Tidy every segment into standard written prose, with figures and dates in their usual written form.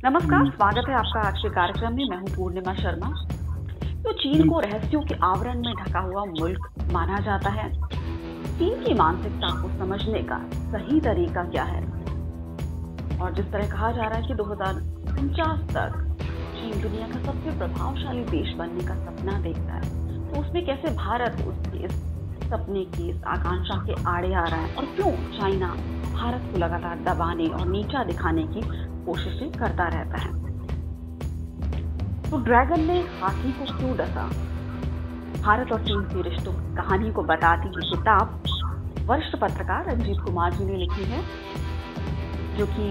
नमस्कार, स्वागत है आपका आज के कार्यक्रम में। मैं हूं पूर्णिमा शर्मा। तो चीन को रहस्यों के आवरण में ढका हुआ मुल्क माना जाता है। चीन की मानसिकता को समझने का सही तरीका क्या है? और जिस तरह कहा जा रहा है कि 2049 तक चीन दुनिया का सबसे प्रभावशाली देश बनने का सपना देखता है, तो उसमें कैसे भारत उसके इस सपने की, इस आकांक्षा के आड़े आ रहा है, और क्यों चाइना भारत को लगातार दबाने और नीचा दिखाने की कोशिशें करता रहता है? तो ड्रैगन ने हाथी को क्यों डसा? भारत और चीन के रिश्तों की कहानी को बताती ये किताब वरिष्ठ पत्रकार रंजीत कुमार जी ने लिखी है, जो कि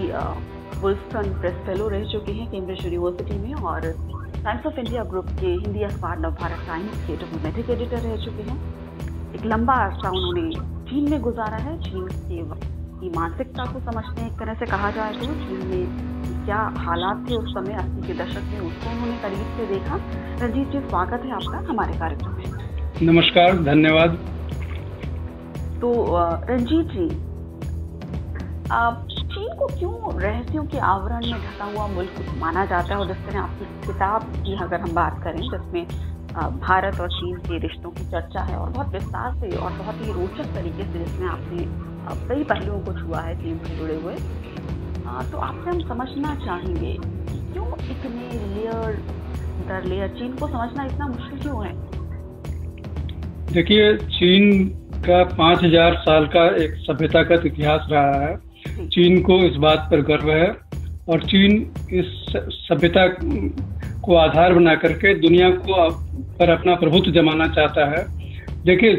वुल्स्टन प्रेस फेलो रह चुके हैं कैम्ब्रिज यूनिवर्सिटी में, और टाइम्स ऑफ इंडिया ग्रुप के हिंदी अखबार नवभारत टाइम्स के डिप्लोमेटिक एडिटर रह चुके हैं। एक लंबा अरसा उन्होंने चीन में गुजारा है। चीन की मानसिकता को समझते हैं, एक तरह से कहा जाए तो चीन में क्या हालात थे उस समय 80 के दशक में, उसको उन्होंने करीब से देखा। रंजीत जी, स्वागत है आपका हमारे कार्यक्रम में। नमस्कार, धन्यवाद। तो रंजीत जी, चीन को क्यों रहस्यों के आवरण में ढका हुआ मुल्क माना जाता है? और जिस तरह आपकी किताब की अगर हम बात करें, जिसमें भारत और चीन के रिश्तों की चर्चा है, और बहुत विस्तार से और बहुत ही रोचक तरीके से जिसमें आपने कई पहलुओं को छुआ है चीन से जुड़े हुए, तो आपसे हम समझना चाहेंगे क्यों इतने लेयर दर लेयर चीन को समझना इतना मुश्किल क्यों है? देखिए, चीन का 5000 साल का एक सभ्यता का इतिहास रहा है। चीन को इस बात पर गर्व है, और चीन इस सभ्यता को आधार बना करके दुनिया को पर अपना प्रभुत्व जमाना चाहता है। देखिए,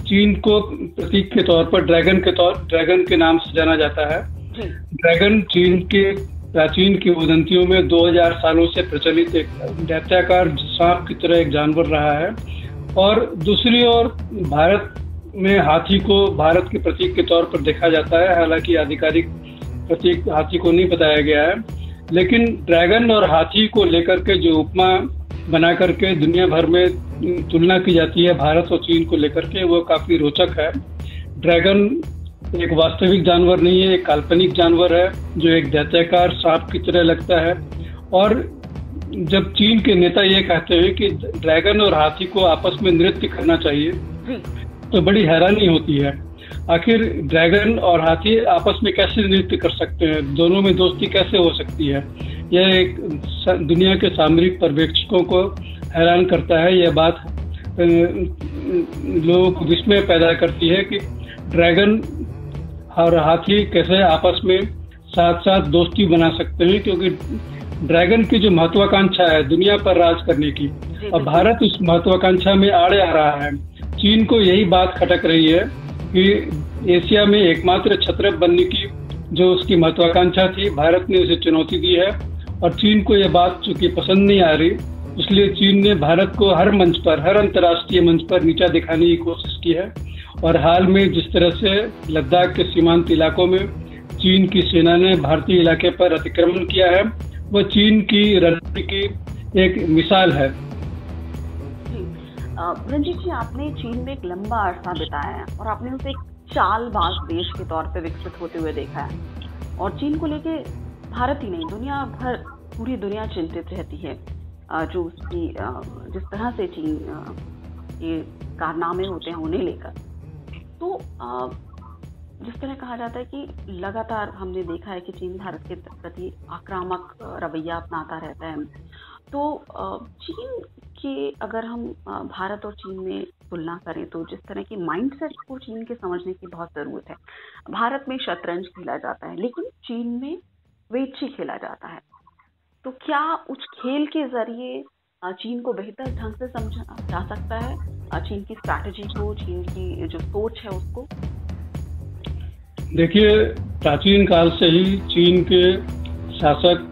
चीन को प्रतीक के तौर पर ड्रैगन के नाम से जाना जाता है। ड्रैगन चीन के प्राचीन किंवदंतियों में 2000 सालों से प्रचलित एक दैत्याकार सांप की तरह एक जानवर रहा है। और दूसरी ओर भारत में हाथी को भारत के प्रतीक के तौर पर देखा जाता है। हालांकि आधिकारिक प्रतीक हाथी को नहीं बताया गया है, लेकिन ड्रैगन और हाथी को लेकर के जो उपमा बना करके दुनिया भर में तुलना की जाती है भारत और चीन को लेकर के, वो काफी रोचक है। ड्रैगन एक वास्तविक जानवर नहीं है, एक काल्पनिक जानवर है जो एक दैत्याकार सांप की तरह लगता है। और जब चीन के नेता ये कहते हैं कि ड्रैगन और हाथी को आपस में नृत्य करना चाहिए, तो बड़ी हैरानी होती है। आखिर ड्रैगन और हाथी आपस में कैसे नृत्य कर सकते हैं? दोनों में दोस्ती कैसे हो सकती है? यह एक दुनिया के सामरिक पर्यवेक्षकों को हैरान करता है। यह बात लोगों को विस्मय पैदा करती है कि ड्रैगन और हाथी कैसे आपस में साथ साथ दोस्ती बना सकते हैं, क्योंकि ड्रैगन की जो महत्वाकांक्षा है दुनिया पर राज करने की, और भारत उस महत्वाकांक्षा में आड़े आ रहा है। चीन को यही बात खटक रही है कि एशिया में एकमात्र छत्रप बनने की जो उसकी महत्वाकांक्षा थी, भारत ने उसे चुनौती दी है। और चीन को यह बात चूंकि पसंद नहीं आ रही, इसलिए चीन ने भारत को हर मंच पर, हर अंतर्राष्ट्रीय मंच पर नीचा दिखाने की कोशिश की है। और हाल में जिस तरह से लद्दाख के सीमांत इलाकों में चीन की सेना ने भारतीय इलाके पर अतिक्रमण किया है, वह चीन की रणनीति की एक मिसाल है। रंजीत जी, आपने चीन में एक लंबा अरसा बिताया है, और आपने उसे एक चालबाज देश के तौर पे विकसित होते हुए देखा है। और चीन को लेके भारत ही नहीं, दुनिया भर, पूरी दुनिया चिंतित रहती है जो उसकी जिस तरह से चीन के कारनामे होते हैं उन्हें लेकर। तो जिस तरह कहा जाता है कि लगातार हमने देखा है कि चीन भारत के प्रति आक्रामक रवैया अपनाता रहता है। तो चीन के अगर हम भारत और चीन में तुलना करें, तो जिस तरह की माइंडसेट को चीन के समझने की बहुत ज़रूरत है। भारत में शतरंज खेला जाता है, लेकिन चीन में वेची खेला जाता है। तो क्या उस खेल के जरिए चीन को बेहतर ढंग से समझा जा सकता है, चीन की स्ट्रैटेजी को, चीन की जो सोच है उसको? देखिए, प्राचीन काल से ही चीन के शासक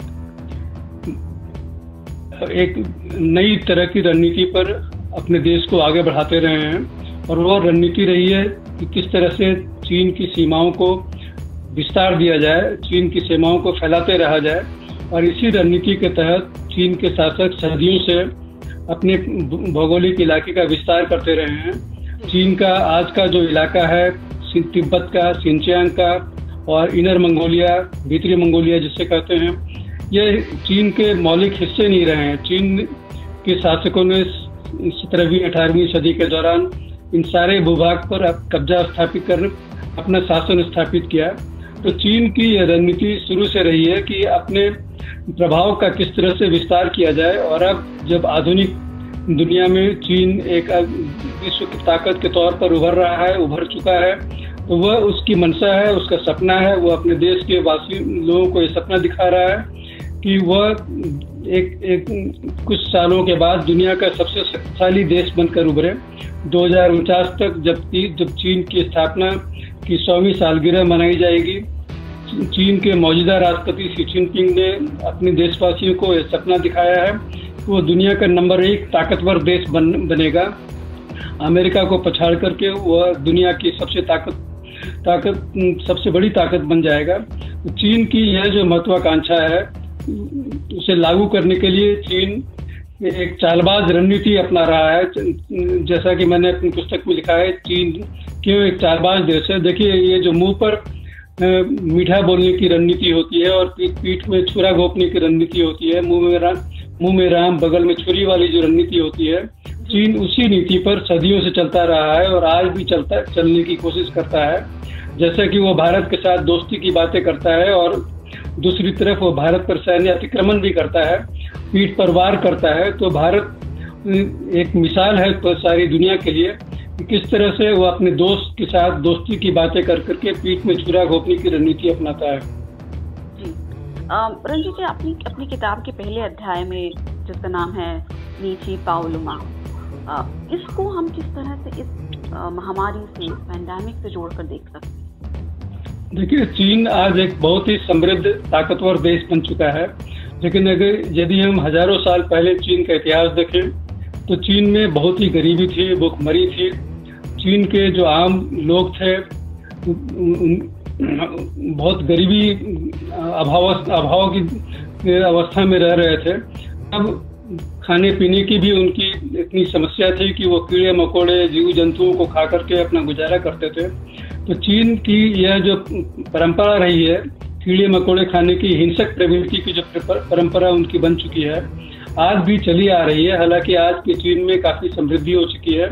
एक नई तरह की रणनीति पर अपने देश को आगे बढ़ाते रहे हैं, और वह रणनीति रही है कि किस तरह से चीन की सीमाओं को विस्तार दिया जाए, चीन की सीमाओं को फैलाते रहा जाए। और इसी रणनीति के तहत चीन के शासक सदियों से अपने भौगोलिक इलाके का विस्तार करते रहे हैं। चीन का आज का जो इलाका है, तिब्बत का, सिंचियांग का और इनर मंगोलिया, भीतरी मंगोलिया जिसे कहते हैं, ये चीन के मौलिक हिस्से नहीं रहे हैं। चीन के शासकों ने 17वीं-18वीं सदी के दौरान इन सारे भूभाग पर कब्जा स्थापित कर अपना शासन स्थापित किया। तो चीन की यह रणनीति शुरू से रही है कि अपने प्रभाव का किस तरह से विस्तार किया जाए, और अब जब आधुनिक दुनिया में चीन एक विश्व की ताकत के तौर पर उभर चुका है, तो वह उसकी मंशा है, उसका सपना है। वो अपने देश के लोगों को ये सपना दिखा रहा है कि वह एक कुछ सालों के बाद दुनिया का सबसे शक्तिशाली देश बनकर उभरे। 2049 तक जब चीन की स्थापना की 100वीं सालगिरह मनाई जाएगी, चीन के मौजूदा राष्ट्रपति शी जिनपिंग ने अपने देशवासियों को यह सपना दिखाया है कि वो दुनिया का नंबर 1 ताकतवर देश बनेगा। अमेरिका को पछाड़ करके वह दुनिया की सबसे बड़ी ताकत बन जाएगा। तो चीन की यह जो महत्वाकांक्षा है, उसे लागू करने के लिए चीन एक चालबाज रणनीति अपना रहा है। जैसा कि मैंने अपनी पुस्तक में लिखा है, चीन क्यों एक चालबाज देश है। देखिए, ये जो मुंह पर मीठा बोलने की रणनीति होती है और पीठ में छुरा घोंपने की रणनीति होती है, मुंह में राम बगल में छुरी वाली जो रणनीति होती है, चीन उसी नीति पर सदियों से चलता रहा है और आज भी चलने की कोशिश करता है। जैसा कि वो भारत के साथ दोस्ती की बातें करता है और दूसरी तरफ वो भारत पर सैन्य अतिक्रमण भी करता है, पीठ पर वार करता है। तो भारत एक मिसाल है तो सारी दुनिया के लिए कि किस तरह से वो अपने दोस्त के साथ दोस्ती की बातें कर करके पीठ में छुरा घोंपने की रणनीति अपनाता है। जी रंजीत जी, अपनी किताब के पहले अध्याय में जिसका नाम है नीची पाओलुमा, इसको हम किस तरह से इस महामारी से, पैंडेमिक से जोड़कर देख सकते हैं? देखिए, चीन आज एक बहुत ही समृद्ध ताकतवर देश बन चुका है, लेकिन यदि हम हजारों साल पहले चीन का इतिहास देखें तो चीन में बहुत ही गरीबी थी, भूखमरी थी। चीन के जो आम लोग थे बहुत गरीबी अभाव की अवस्था में रह रहे थे। अब खाने पीने की भी उनकी इतनी समस्या थी कि वो कीड़े मकोड़े, जीव जंतुओं को खा करके अपना गुजारा करते थे। तो चीन की यह जो परंपरा रही है कीड़े मकोड़े खाने की, हिंसक प्रवृत्ति की जो परंपरा उनकी बन चुकी है, आज भी चली आ रही है। हालांकि आज के चीन में काफी समृद्धि हो चुकी है,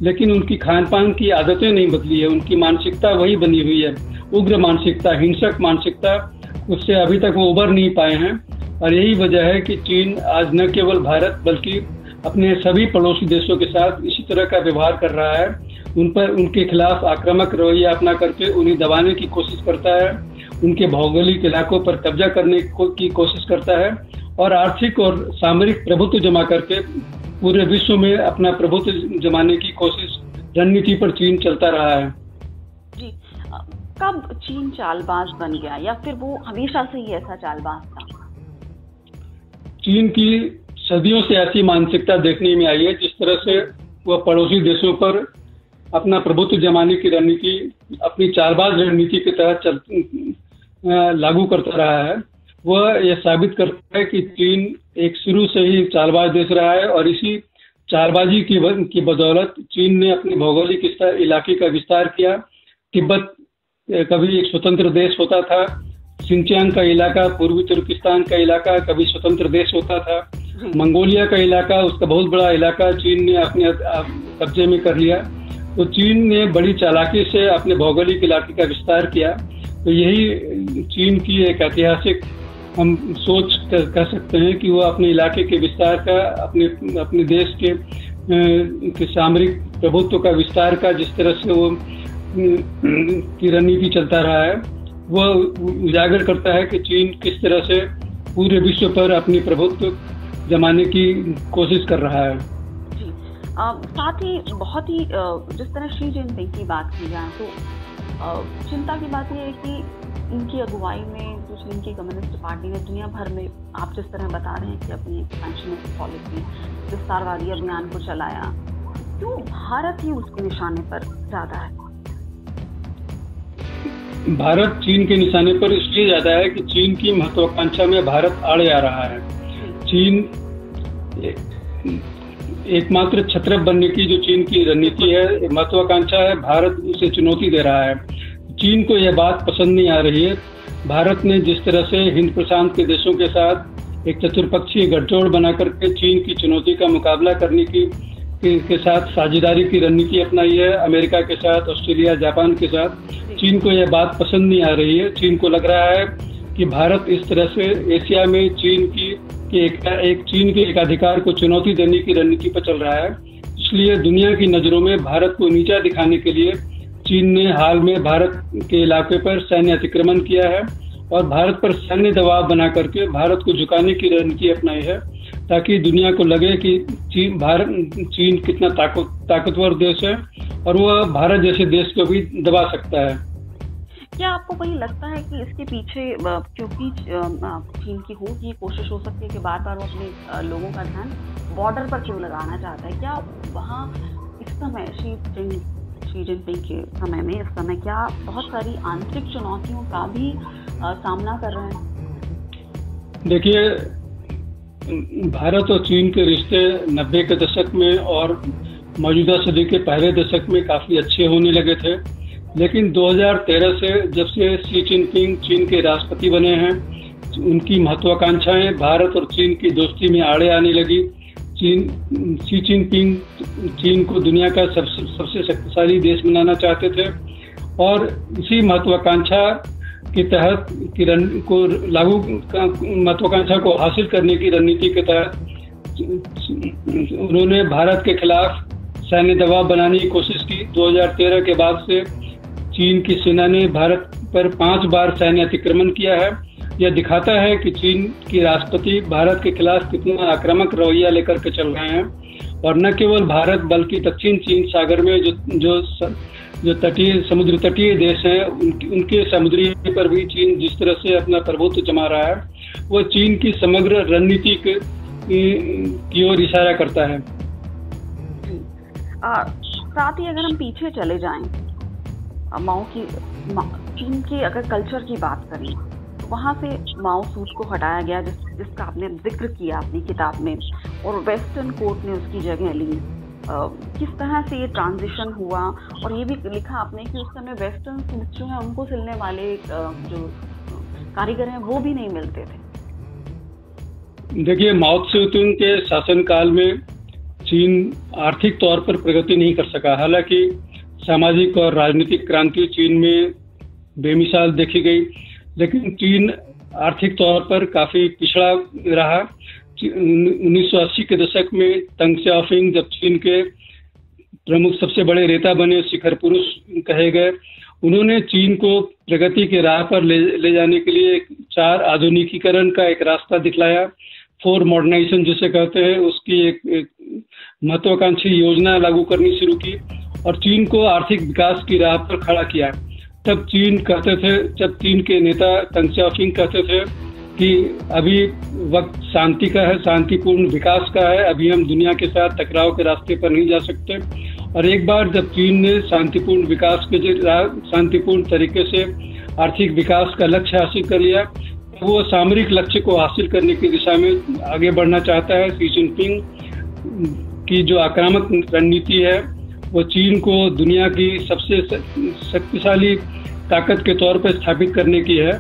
लेकिन उनकी खान पान की आदतें नहीं बदली है, उनकी मानसिकता वही बनी हुई है, उग्र मानसिकता, हिंसक मानसिकता, उससे अभी तक वो उबर नहीं पाए हैं। और यही वजह है कि चीन आज न केवल भारत बल्कि अपने सभी पड़ोसी देशों के साथ इसी तरह का व्यवहार कर रहा है। उनके खिलाफ आक्रामक रवैया अपना करके उन्हें दबाने की कोशिश करता है, उनके भौगोलिक इलाकों पर कब्जा करने की कोशिश करता है और आर्थिक और सामरिक प्रभुत्व जमा करके पूरे विश्व में अपना प्रभुत्व जमाने की कोशिश रणनीति पर चीन चलता रहा है। जी, कब चीन चालबाज बन गया या फिर वो हमेशा से ही ऐसा चालबाज था? चीन की सदियों से ऐसी मानसिकता देखने में आई है, जिस तरह से वह पड़ोसी देशों पर अपना प्रभुत्व जमाने की रणनीति अपनी चालबाज रणनीति के तहत लागू करता रहा है। वह यह साबित करता है कि चीन एक शुरू से ही चालबाज देश रहा है और इसी चालबाजी की बदौलत चीन ने अपने भौगोलिक इलाके का विस्तार किया। तिब्बत कभी एक स्वतंत्र देश होता था, सिंचियांग का इलाका, पूर्वी तुर्किस्तान का इलाका कभी स्वतंत्र देश होता था, मंगोलिया का इलाका, उसका बहुत बड़ा इलाका चीन ने अपने कब्जे में कर लिया। तो चीन ने बड़ी चालाकी से अपने भौगोलिक इलाके का विस्तार किया। तो यही चीन की एक ऐतिहासिक हम सोच कह सकते हैं कि वो अपने इलाके के विस्तार का, अपने देश के सामरिक प्रभुत्व का विस्तार का जिस तरह से वो की रणनीति चलता रहा है, वह उजागर करता है कि चीन किस तरह से पूरे विश्व पर अपनी प्रभुत्व जमाने की कोशिश कर रहा है। जी, साथ ही बहुत ही जिस तरह शी जिनपिंग की बात की जाए तो चिंता की बात यह है कि इनकी अगुवाई में जो चीन की कम्युनिस्ट पार्टी ने दुनिया भर में, आप जिस तरह बता रहे हैं कि अपनी एक्सपेंशनिस्ट पॉलिसी, विस्तारवादी अभियान को चलाया, क्यों भारत ही उसके निशाने पर ज्यादा है? भारत चीन के निशाने पर इसलिए ज्यादा है कि चीन की महत्वाकांक्षा में भारत आड़े आ रहा है। चीन एकमात्र छत्रप बनने की जो चीन की रणनीति है, महत्वाकांक्षा है, भारत उसे चुनौती दे रहा है। चीन को यह बात पसंद नहीं आ रही है। भारत ने जिस तरह से हिंद प्रशांत के देशों के साथ एक चतुर्पक्षीय गठजोड़ बना करके चीन की चुनौती का मुकाबला करने के साथ साझेदारी की रणनीति अपनाई है, अमेरिका के साथ, ऑस्ट्रेलिया, जापान के साथ, चीन को यह बात पसंद नहीं आ रही है। चीन को लग रहा है कि भारत इस तरह से एशिया में चीन के एकाधिकार को चुनौती देने की रणनीति पर चल रहा है। इसलिए दुनिया की नजरों में भारत को नीचा दिखाने के लिए चीन ने हाल में भारत के इलाके पर सैन्य अतिक्रमण किया है और भारत पर सैन्य दबाव बना करके भारत को झुकाने की रणनीति अपनाई है, ताकि दुनिया को लगे कि चीन कितना ताकतवर देश है और वह भारत जैसे देश को भी दबा सकता है। क्या आपको कहीं लगता है कि इसके पीछे क्योंकि चीन की ये कोशिश हो सकती है कि बार बार वो अपने लोगों का ध्यान बॉर्डर पर क्यों लगाना चाहता है? क्या वहाँ इस समय शी जिनपिंग के समय में इस समय क्या बहुत सारी आंतरिक चुनौतियों का भी सामना कर रहे हैं? देखिए, भारत और चीन के रिश्ते 90 के दशक में और मौजूदा सदी के पहले दशक में काफी अच्छे होने लगे थे, लेकिन 2013 से जब से शी जिनपिंग चीन के राष्ट्रपति बने हैं, उनकी महत्वाकांक्षाएं भारत और चीन की दोस्ती में आड़े आने लगी। शी जिनपिंग चीन को दुनिया का सबसे शक्तिशाली देश बनाना चाहते थे और इसी महत्वाकांक्षा के तहत महत्वाकांक्षा को हासिल करने की रणनीति के तहत उन्होंने भारत के खिलाफ सैन्य दबाव बनाने की कोशिश की। 2013 के बाद से चीन की सेना ने भारत पर 5 बार सैन्य अतिक्रमण किया है। यह दिखाता है कि चीन की राष्ट्रपति भारत के खिलाफ कितना आक्रामक रवैया लेकर के चल रहे हैं और न केवल भारत बल्कि दक्षिण चीन सागर में जो समुद्र तटीय देश हैं उनके समुद्री पर भी चीन जिस तरह से अपना प्रभुत्व जमा रहा है, वह चीन की समग्र रणनीति की ओर इशारा करता है। साथ ही अगर हम पीछे चले जाएं, चीन के अगर कल्चर की बात करें, वहाँ से माओ सूट को हटाया गया जिसका आपने जिक्र किया अपनी किताब में, और वेस्टर्न कोर्ट ने उसकी जगह ली। किस तरह से ये ट्रांजिशन हुआ, और ये भी लिखा आपने कि उस समय वेस्टर्न सूट जो है उनको सिलने वाले जो कारीगर हैं वो भी नहीं मिलते थे। देखिए, माओ त्से-तुंग के शासनकाल में चीन आर्थिक तौर पर प्रगति नहीं कर सका। हालांकि सामाजिक और राजनीतिक क्रांति चीन में बेमिसाल देखी गई, लेकिन चीन आर्थिक तौर पर काफी पिछड़ा रहा। 1980 के दशक में तंग सियाओपिंग जब चीन के प्रमुख सबसे बड़े नेता बने, शिखर पुरुष कहे गए, उन्होंने चीन को प्रगति के राह पर ले जाने के लिए 4 आधुनिकीकरण का एक रास्ता दिखलाया। 4 मॉडर्नाइजेशन जिसे कहते हैं, उसकी एक महत्वाकांक्षी योजना लागू करनी शुरू की और चीन को आर्थिक विकास की राह पर खड़ा किया। जब चीन के नेता तंग सियाओपिंग कहते थे कि अभी वक्त शांति का है, शांतिपूर्ण विकास का है, अभी हम दुनिया के साथ टकराव के रास्ते पर नहीं जा सकते। और एक बार जब चीन ने शांतिपूर्ण विकास के शांतिपूर्ण तरीके से आर्थिक विकास का लक्ष्य हासिल कर लिया, तो वो सामरिक लक्ष्य को हासिल करने की दिशा में आगे बढ़ना चाहता है। शी जिनपिंग की जो आक्रामक रणनीति है वो चीन को दुनिया की सबसे शक्तिशाली ताकत के तौर पर स्थापित करने की है,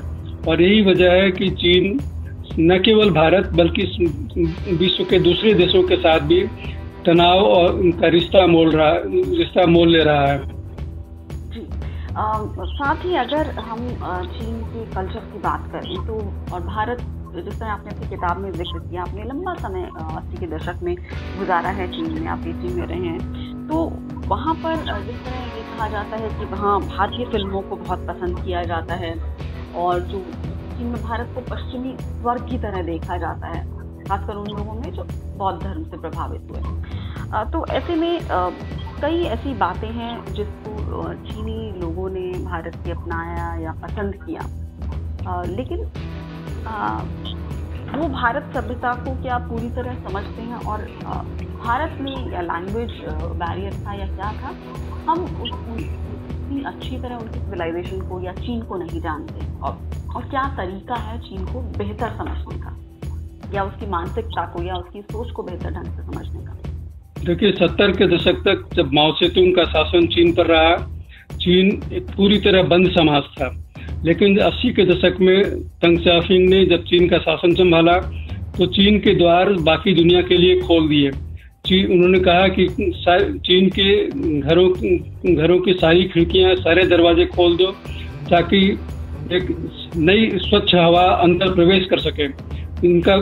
और यही वजह है कि चीन न केवल भारत बल्कि विश्व के दूसरे देशों के साथ भी तनाव और उनका रिश्ता मोल ले रहा है। जी, साथ ही अगर हम चीन के कल्चर की बात करें तो, और भारत जिस तरह आपने अपनी किताब में जिक्र किया, आपने लंबा समय 80 के दशक में गुजारा है चीन में, आप बीजिंग में रहे हैं, तो वहाँ पर जिस तरह ये कहा जाता है कि वहाँ भारतीय फिल्मों को बहुत पसंद किया जाता है और जो चीन में भारत को पश्चिमी स्वर्ग की तरह देखा जाता है, खासकर उन लोगों में जो बौद्ध धर्म से प्रभावित हुए। तो ऐसे में कई ऐसी बातें हैं जिसको चीनी लोगों ने भारत की अपनाया या पसंद किया, लेकिन वो भारत सभ्यता को क्या पूरी तरह समझते हैं, और भारत में या लैंग्वेज बैरियर था या क्या था, हम उतनी अच्छी तरह उनकी सिविलाइजेशन को या चीन को नहीं जानते, और क्या तरीका है चीन को बेहतर समझने का या उसकी मानसिकता को या उसकी सोच को बेहतर ढंग से समझने का। देखिए, 70 के दशक तक जब माओ त्से-तुंग का शासन चीन पर रहा, चीन एक पूरी तरह बंद समाज था। लेकिन 80 के दशक में तंग सियाओपिंग ने जब चीन का शासन संभाला तो चीन के द्वार बाकी दुनिया के लिए खोल दिए। उन्होंने कहा कि चीन के घरों की सारी खिड़कियां, सारे दरवाजे खोल दो ताकि एक नई स्वच्छ हवा अंदर प्रवेश कर सके। उनका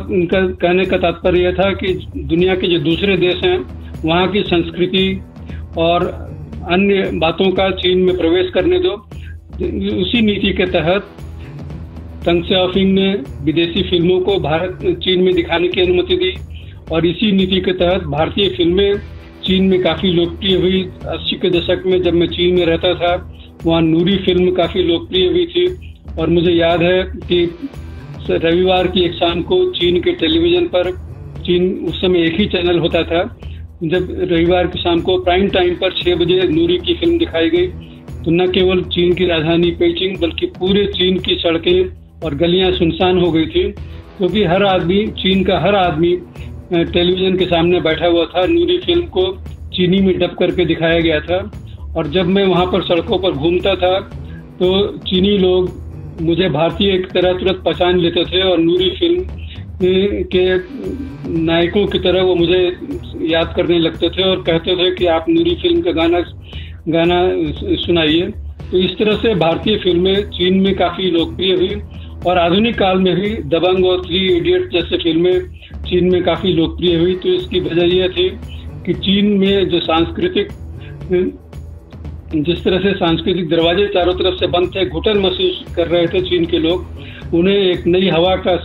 कहने का तात्पर्य यह था कि दुनिया के जो दूसरे देश हैं वहाँ की संस्कृति और अन्य बातों का चीन में प्रवेश करने दो। उसी नीति के तहत तंग सियाओपिंग ने विदेशी फिल्मों को चीन में दिखाने की अनुमति दी और इसी नीति के तहत भारतीय फिल्में चीन में काफ़ी लोकप्रिय हुई। 80 के दशक में जब मैं चीन में रहता था वहाँ नूरी फिल्म काफ़ी लोकप्रिय हुई थी और मुझे याद है कि रविवार की एक शाम को चीन के टेलीविज़न पर, उस समय एक ही चैनल होता था, जब रविवार की शाम को प्राइम टाइम पर 6 बजे नूरी की फिल्म दिखाई गई तो न केवल चीन की राजधानी पेइचिंग बल्कि पूरे चीन की सड़कें और गलियां सुनसान हो गई थी, क्योंकि चीन का हर आदमी टेलीविज़न के सामने बैठा हुआ था। नूरी फिल्म को चीनी में डब करके दिखाया गया था और जब मैं वहाँ पर सड़कों पर घूमता था तो चीनी लोग मुझे भारतीय की तरह तुरंत पहचान लेते थे और नूरी फिल्म के नायकों की तरह वो मुझे याद करने लगते थे और कहते थे कि आप नूरी फिल्म का गाना सुनाइए। तो इस तरह से भारतीय फिल्में चीन में काफ़ी लोकप्रिय हुई और आधुनिक काल में भी दबंग और 3 इडियट जैसे फिल्में चीन में काफ़ी लोकप्रिय हुई। तो इसकी वजह यह थी कि चीन में जिस तरह से सांस्कृतिक दरवाजे चारों तरफ से बंद थे, घुटन महसूस कर रहे थे चीन के लोग। उन्हें एक नई हवा तो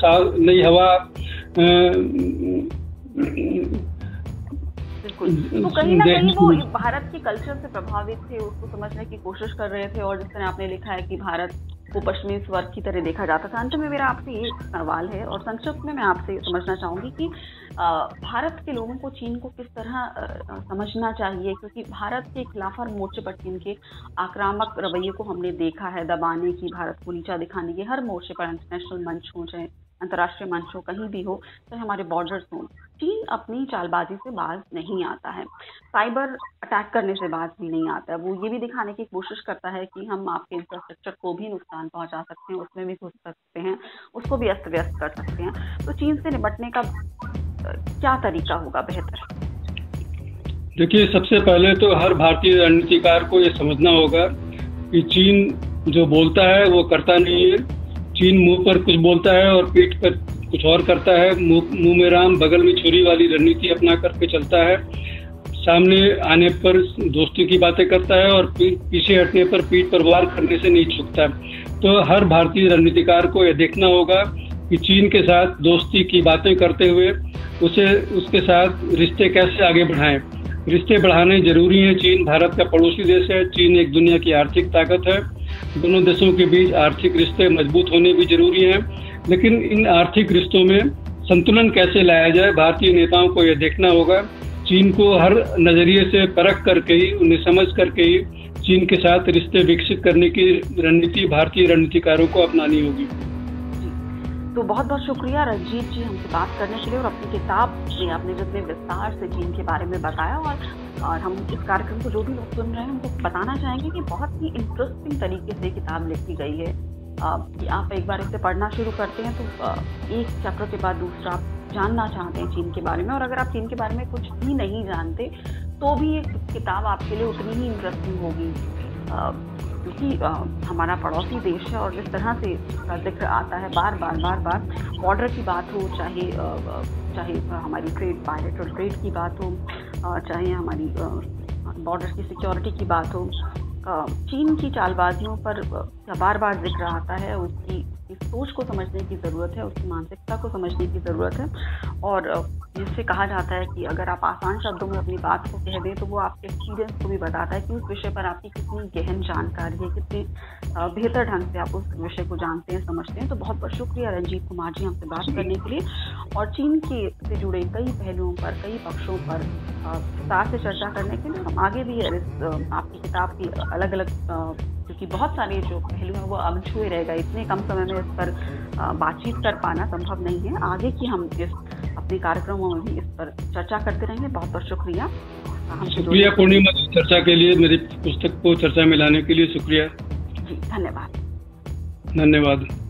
कहीं ना कहीं वो भारत के कल्चर से प्रभावित थे, उसको समझने की कोशिश कर रहे थे और जिस तरह आपने लिखा है कि भारत को पश्चिमी स्वर्ग की तरह देखा जाता था। अंत में मेरा आपसे ये सवाल है और संक्षिप्त में मैं आपसे समझना चाहूँगी कि भारत के लोगों को चीन को किस तरह समझना चाहिए, क्योंकि भारत के खिलाफ हर मोर्चे पर चीन के आक्रामक रवैये को हमने देखा है, दबाने की, भारत को नीचा दिखाने की, हर मोर्चे पर, इंटरनेशनल मंच हो चाहे अंतर्राष्ट्रीय मंच हो, कहीं भी हो, चाहे हमारे बॉर्डर्स हों, चीन अपनी चालबाजी से बाज नहीं आता है, साइबर अटैक करने से बाज भी नहीं आता है। वो ये भी दिखाने की कोशिश करता है कि हम आपके इंफ्रास्ट्रक्चर को भी नुकसान पहुंचा सकते हैं, उसमें भी घुस सकते हैं, उसको भी अस्त व्यस्त कर सकते हैं। तो चीन से निपटने का क्या तरीका होगा बेहतर? देखिए, सबसे पहले तो हर भारतीय रणनीतिकार को ये समझना होगा कि चीन जो बोलता है वो करता नहीं है। चीन मुंह पर कुछ बोलता है और पीठ पर कुछ और करता है। मुंह में राम बगल में छुरी वाली रणनीति अपना करके चलता है। सामने आने पर दोस्ती की बातें करता है और पीछे हटने पर पीठ पर वार करने से नहीं चूकता। तो हर भारतीय रणनीतिकार को यह देखना होगा कि चीन के साथ दोस्ती की बातें करते हुए उसके साथ रिश्ते कैसे आगे बढ़ाएं। रिश्ते बढ़ाने जरूरी हैं। चीन भारत का पड़ोसी देश है। चीन एक दुनिया की आर्थिक ताकत है। दोनों देशों के बीच आर्थिक रिश्ते मजबूत होने भी जरूरी हैं, लेकिन इन आर्थिक रिश्तों में संतुलन कैसे लाया जाए, भारतीय नेताओं को यह देखना होगा। चीन को हर नजरिए से परख करके ही, उन्हें समझ करके ही चीन के साथ रिश्ते विकसित करने की रणनीति भारतीय रणनीतिकारों को अपनानी होगी। तो बहुत बहुत शुक्रिया रंजीत जी हमसे बात करने के लिए और अपनी किताब में आपने जितने विस्तार से चीन के बारे में बताया और हम इस कार्यक्रम को जो भी लोग सुन रहे हैं उनको बताना चाहेंगे कि बहुत ही इंटरेस्टिंग तरीके से किताब लिखी गई है। कि आप एक बार इसे पढ़ना शुरू करते हैं तो एक चैप्टर के बाद दूसरा आप जानना चाहते हैं चीन के बारे में, और अगर आप चीन के बारे में कुछ भी नहीं जानते तो भी ये किताब आपके लिए उतनी ही इंटरेस्टिंग होगी, क्योंकि हमारा पड़ोसी देश है और जिस तरह से जिक्र आता है बार बार बॉर्डर की बात हो, चाहे हमारी ट्रेड, बायलैटरल ट्रेड की बात हो, चाहे हमारी बॉर्डर की सिक्योरिटी की बात हो, चीन की चालबाजियों पर बार बार जिक्र आता है। उसकी सोच को समझने की ज़रूरत है, उसकी मानसिकता को समझने की ज़रूरत है। और जिससे कहा जाता है कि अगर आप आसान शब्दों में अपनी बात को कह दें तो वो आपके एक्सपीरियंस को भी बताता है कि उस विषय पर आपकी कितनी गहन जानकारी है, कितने बेहतर ढंग से आप उस विषय को जानते हैं, समझते हैं। तो बहुत बहुत शुक्रिया रंजीत कुमार जी हमसे बात करने के लिए और चीन के से जुड़े कई पहलुओं पर, कई पक्षों पर विस्तार से चर्चा करने के लिए। हम आगे भी आपकी किताब की अलग अलग, क्योंकि बहुत सारे जो पहलू हैं वो अनछुए रहेगा, इतने कम समय में इस पर बातचीत कर पाना संभव नहीं है। आगे की हम जिस अपने कार्यक्रमों में भी इस पर चर्चा करते रहेंगे। बहुत बहुत शुक्रिया। शुक्रिया पूर्णिमा, चर्चा के लिए, मेरी पुस्तक को चर्चा में लाने के लिए शुक्रिया। जी धन्यवाद। धन्यवाद।